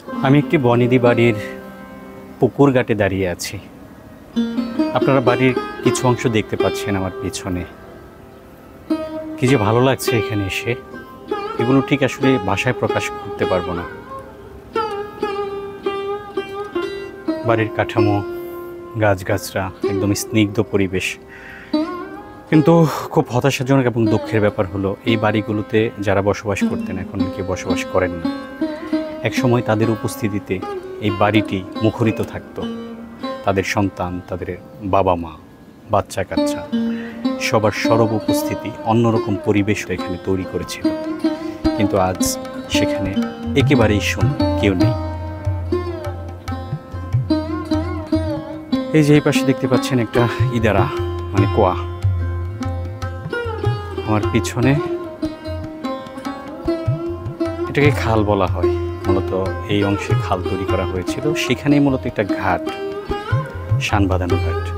আমি একটি বনেদি বাড়ির পুকুর ঘাটে দাঁড়িয়ে আছি। আপনারা বাড়ির কিছু অংশ দেখতে পাচ্ছেন আমার পিছনে। কি যে ভালো লাগছে এখানে এসে, এগুলো ঠিক আসলে ভাষায় প্রকাশ করতে পারবো না। বাড়ির কাঠামো, গাছগাছরা, একদম স্নিগ্ধ পরিবেশ। কিন্তু খুব হতাশাজনক এবং দুঃখের ব্যাপার হলো এই বাড়িগুলোতে যারা বসবাস করতেন এখন কেউ বসবাস করেন না। একসময় তাদের উপস্থিতিতে এই বাড়িটি মুখরিত থাকতো। তাদের সন্তান, তাদের বাবা মা, বাচ্চা কাচ্চা সবার সরব উপস্থিতি অন্যরকম পরিবেশ এখানে তৈরি করেছিল। কিন্তু আজ সেখানে একেবারেই শূন্য, কেউ নেই। এই যে এই পাশে দেখতে পাচ্ছেন একটা ইদারা মানে কুয়া। আমার পিছনে এটাকে খাল বলা হয়। মূলত এই অংশে খাল তৈরি করা হয়েছিল, সেখানেই মূলত একটা ঘাট, শান বাঁধানো ঘাট।